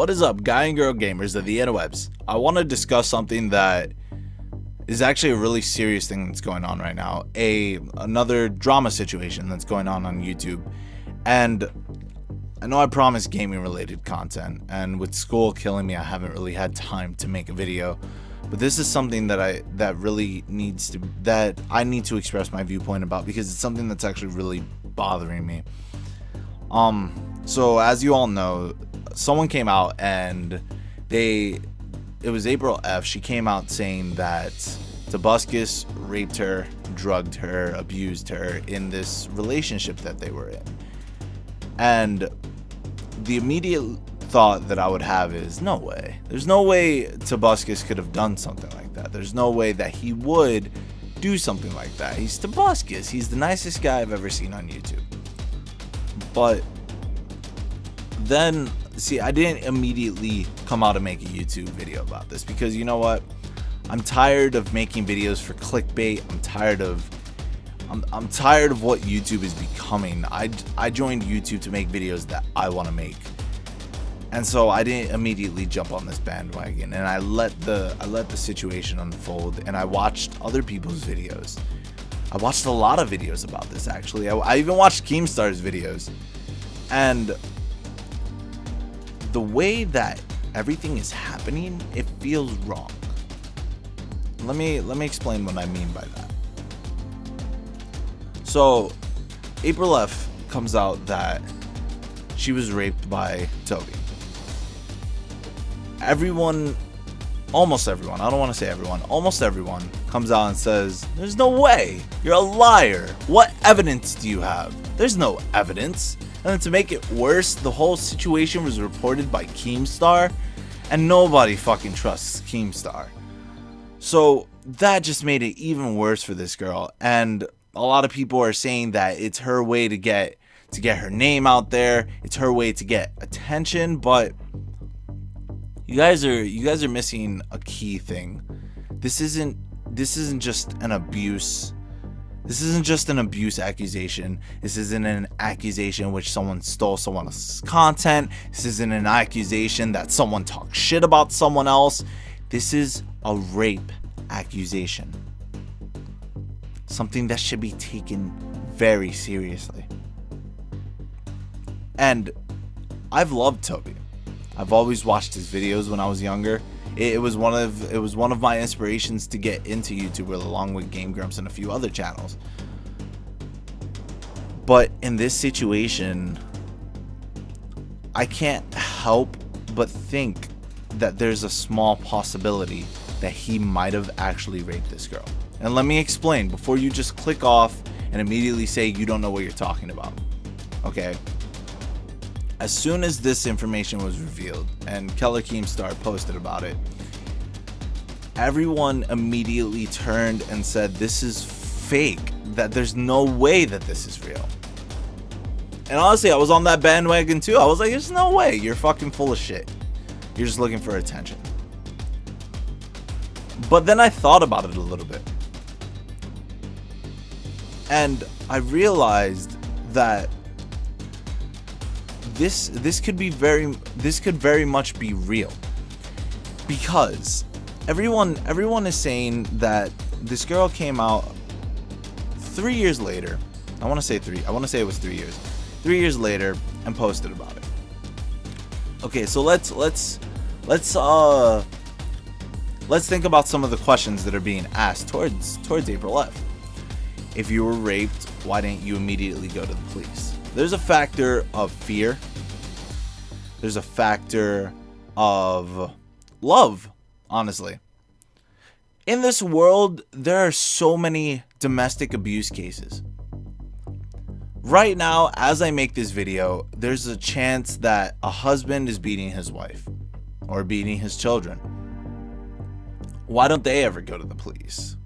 What is up, guy and girl gamers of the interwebs? I want to discuss something that is actually a really serious thing that's going on right now. Another drama situation that's going on YouTube. And I know I promised gaming related content, and with school killing me, I haven't really had time to make a video. But this is something that I need to express my viewpoint about, because it's something that's actually really bothering me. So as you all know, someone came out and it was AprilEff. She came out saying that Tobuscus raped her, drugged her, abused her in this relationship that they were in. And the immediate thought that I would have is, no way. There's no way Tobuscus could have done something like that. There's no way that he would do something like that. He's Tobuscus. He's the nicest guy I've ever seen on YouTube. But then, see, I didn't immediately come out and make a YouTube video about this, because you know what? I'm tired of making videos for clickbait. I'm tired of what YouTube is becoming. I joined YouTube to make videos that I want to make. And so I didn't immediately jump on this bandwagon, and I let the situation unfold, and I watched other people's videos. I watched a lot of videos about this, actually. I even watched Keemstar's videos. And the way that everything is happening, it feels wrong. Let me explain what I mean by that. So, AprilEff comes out that she was raped by Toby. Almost everyone, I don't want to say everyone, almost everyone comes out and says, there's no way, you're a liar. What evidence do you have? There's no evidence. And then to make it worse, the whole situation was reported by Keemstar, and nobody fucking trusts Keemstar. So that just made it even worse for this girl. And a lot of people are saying that it's her way to get her name out there. It's her way to get attention, but you guys are missing a key thing. This isn't just an abuse. This isn't just an abuse accusation. This isn't an accusation in which someone stole someone's content. This isn't an accusation that someone talked shit about someone else. This is a rape accusation. Something that should be taken very seriously. And I've loved Toby. I've always watched his videos when I was younger. It was one of my inspirations to get into YouTube, along with Game Grumps and a few other channels. But in this situation, I can't help but think that there's a small possibility that he might have actually raped this girl. And let me explain before you just click off and immediately say you don't know what you're talking about. Okay? As soon as this information was revealed and Keller Keemstar posted about it, everyone immediately turned and said this is fake, that there's no way that this is real. And honestly, I was on that bandwagon too. I was like, there's no way, you're fucking full of shit. You're just looking for attention. But then I thought about it a little bit. And I realized that this could very much be real, because everyone is saying that this girl came out 3 years later. I want to say it was 3 years. 3 years later, and posted about it. Okay, so let's think about some of the questions that are being asked towards AprilEff. If you were raped, why didn't you immediately go to the police? There's a factor of fear. There's a factor of love, honestly. In this world, there are so many domestic abuse cases. Right now, as I make this video, there's a chance that a husband is beating his wife or beating his children. Why don't they ever go to the police?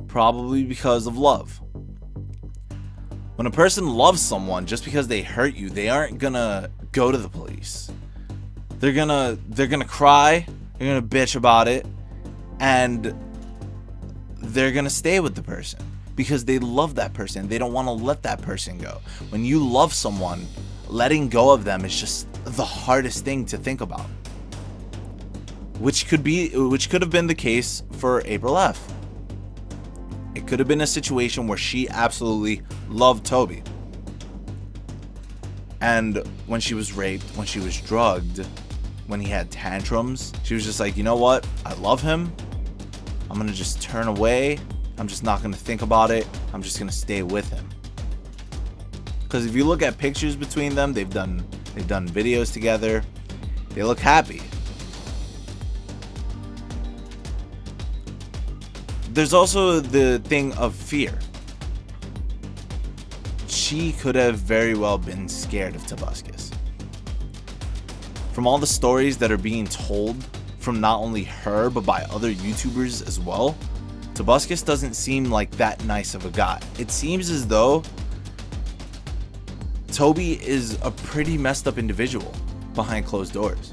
Probably because of love. When a person loves someone, just because they hurt you, they aren't gonna go to the police. They're gonna cry, they're gonna bitch about it, and they're gonna stay with the person because they love that person. They don't want to let that person go. When you love someone, letting go of them is just the hardest thing to think about. Which could have been the case for AprilEff. It could have been a situation where she absolutely loved Toby. And when she was raped, when she was drugged, when he had tantrums, she was just like, you know what? I love him. I'm gonna just turn away. I'm just not gonna think about it. I'm just gonna stay with him. Because if you look at pictures between them, they've done videos together. They look happy. There's also the thing of fear. She could have very well been scared of Tobuscus. From all the stories that are being told from not only her, but by other YouTubers as well, Tobuscus doesn't seem like that nice of a guy. It seems as though Toby is a pretty messed up individual behind closed doors.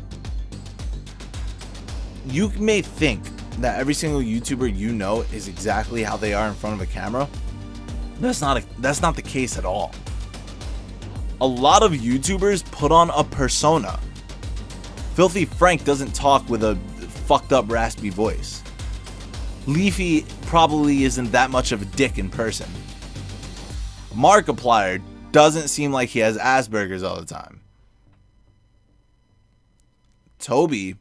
You may think that every single YouTuber you know is exactly how they are in front of a camera. That's not the case at all. A lot of YouTubers put on a persona. Filthy Frank doesn't talk with a fucked up raspy voice. Leafy probably isn't that much of a dick in person. Markiplier doesn't seem like he has Asperger's all the time. Toby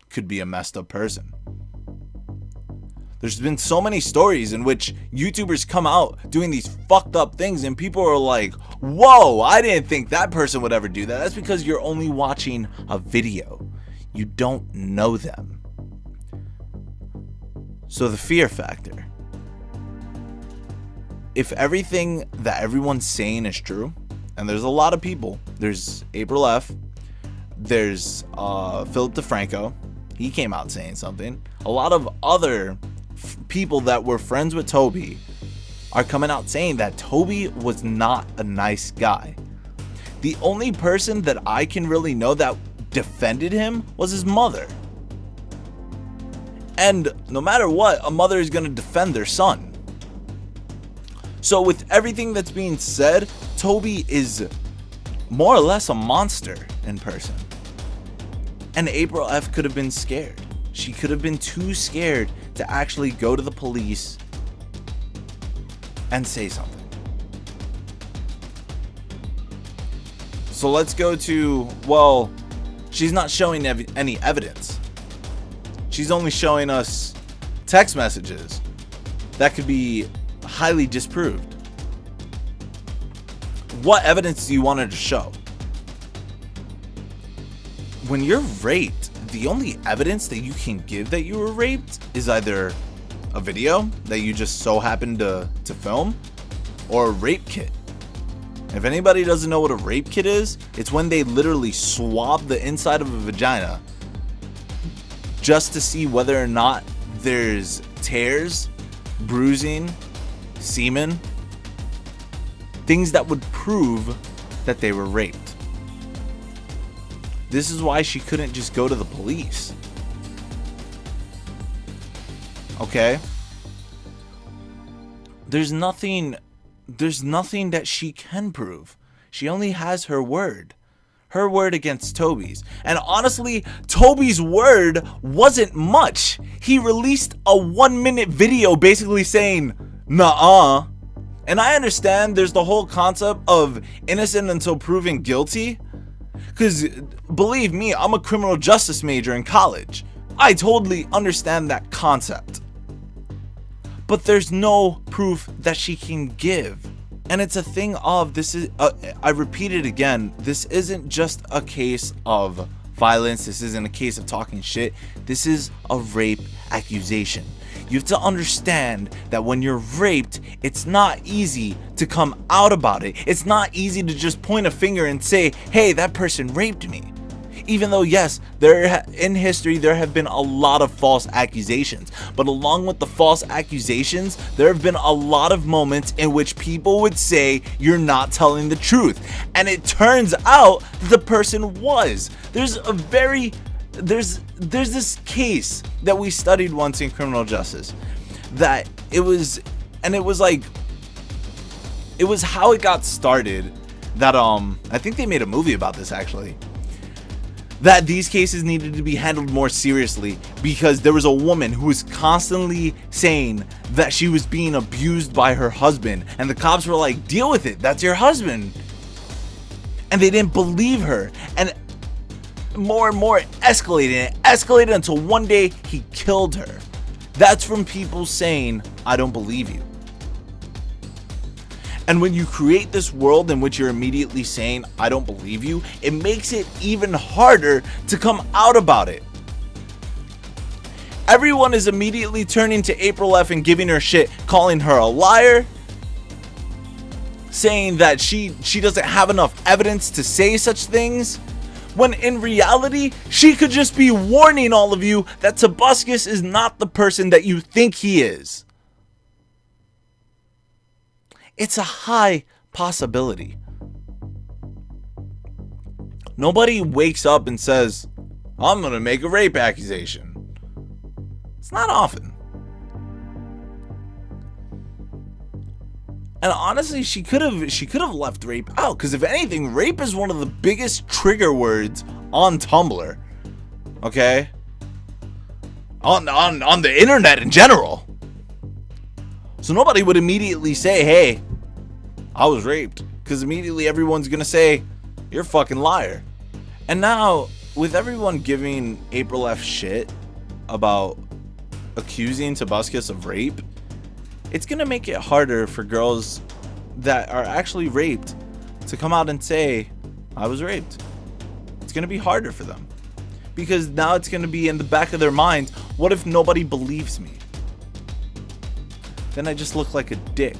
could be a messed up person. There's been so many stories in which YouTubers come out doing these fucked up things and people are like, whoa, I didn't think that person would ever do that. That's because you're only watching a video. You don't know them. So the fear factor. If everything that everyone's saying is true, and there's a lot of people, there's AprilEff, there's Philip DeFranco, he came out saying something. A lot of other people that were friends with Toby are coming out saying that Toby was not a nice guy. The only person that I can really know that defended him was his mother. And no matter what, a mother is going to defend their son. So with everything that's being said, Toby is more or less a monster in person. And AprilEff could have been scared. She could have been too scared to actually go to the police and say something. So let's go to, well, she's not showing any evidence. She's only showing us text messages that could be highly disproved. What evidence do you want her to show? When you're raped, the only evidence that you can give that you were raped is either a video that you just so happened to film or a rape kit. If anybody doesn't know what a rape kit is, it's when they literally swab the inside of a vagina just to see whether or not there's tears, bruising, semen, things that would prove that they were raped. This is why she couldn't just go to the police. Okay? There's nothing that she can prove. She only has her word. Her word against Toby's. And honestly, Toby's word wasn't much. He released a 1-minute video basically saying, "Nuh-uh." And I understand there's the whole concept of innocent until proven guilty. Because believe me, I'm a criminal justice major in college. I totally understand that concept. But there's no proof that she can give. And it's a thing of, this is, I repeat it again, this isn't just a case of violence. This isn't a case of talking shit. This is a rape accusation. You have to understand that when you're raped, it's not easy to come out about it. It's not easy to just point a finger and say, hey, that person raped me. Even though, yes, in history, there have been a lot of false accusations. But along with the false accusations, there have been a lot of moments in which people would say, you're not telling the truth. And it turns out the person was. There's this case that we studied once in criminal justice that it was how it got started that I think they made a movie about this actually, that these cases needed to be handled more seriously, because there was a woman who was constantly saying that she was being abused by her husband, and the cops were like, deal with it, that's your husband. And they didn't believe her, and more and more it escalated until one day he killed her. That's from people saying, I don't believe you. And when you create this world in which you're immediately saying, I don't believe you, it makes it even harder to come out about it. Everyone is immediately turning to AprilEff and giving her shit, calling her a liar, saying that she doesn't have enough evidence to say such things, when in reality, she could just be warning all of you that Tobuscus is not the person that you think he is. It's a high possibility. Nobody wakes up and says, I'm gonna make a rape accusation. It's not often. And honestly, she could have left rape out, because if anything, rape is one of the biggest trigger words on Tumblr. Okay? On the internet in general. So nobody would immediately say, hey, I was raped, because immediately everyone's gonna say, you're a fucking liar. And now, with everyone giving AprilEff shit about accusing Tobuscus of rape, it's gonna make it harder for girls that are actually raped to come out and say, I was raped. It's gonna be harder for them, because now it's gonna be in the back of their minds, what if nobody believes me? Then I just look like a dick.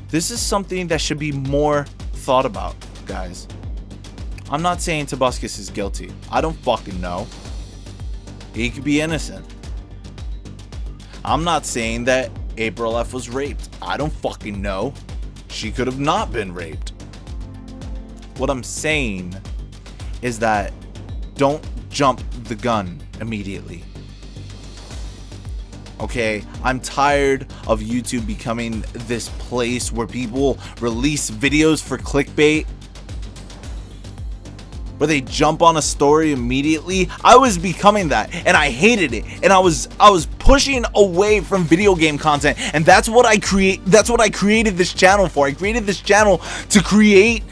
This is something that should be more thought about, guys. I'm not saying Tobuscus is guilty. I don't fucking know. He could be innocent. I'm not saying that AprilEff was raped. I don't fucking know. She could have not been raped. What I'm saying is that don't jump the gun immediately. Okay, I'm tired of YouTube becoming this place where people release videos for clickbait, where they jump on a story immediately. I was becoming that, and I hated it, and I was pushing away from video game content, and that's what I created this channel for. I created this channel to create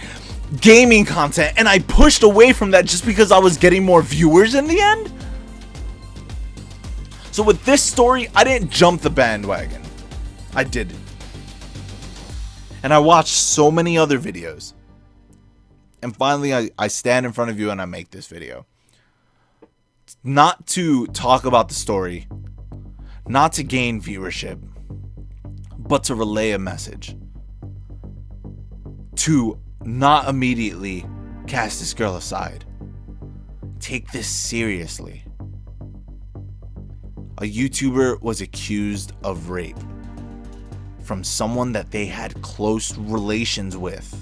gaming content, and I pushed away from that just because I was getting more viewers in the end. So with this story, I didn't jump the bandwagon. I didn't. And I watched so many other videos. And finally, I stand in front of you and I make this video. Not to talk about the story, not to gain viewership, but to relay a message. To not immediately cast this girl aside. Take this seriously. A YouTuber was accused of rape from someone that they had close relations with.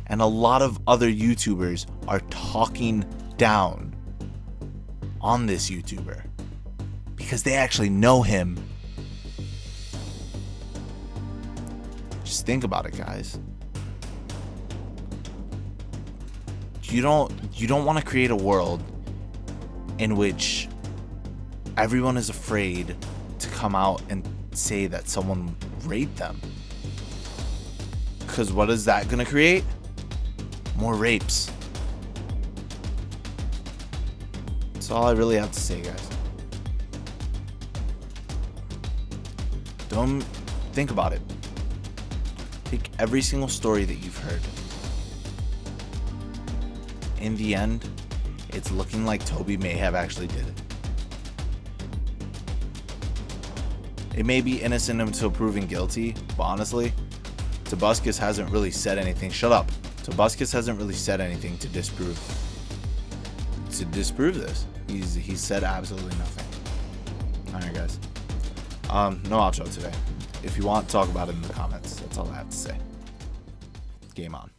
And a lot of other YouTubers are talking down on this YouTuber because they actually know him. Just think about it, guys. You don't want to create a world in which everyone is afraid to come out and say that someone raped them. Because what is that going to create? More rapes. That's all I really have to say, guys. Don't think about it. Take every single story that you've heard. In the end, it's looking like Toby may have actually did it. It may be innocent until proven guilty, but honestly, Tobuscus hasn't really said anything. Shut up. Tobuscus hasn't really said anything to disprove this. He's said absolutely nothing. Alright, guys. No outro today. If you want, talk about it in the comments. That's all I have to say. Game on.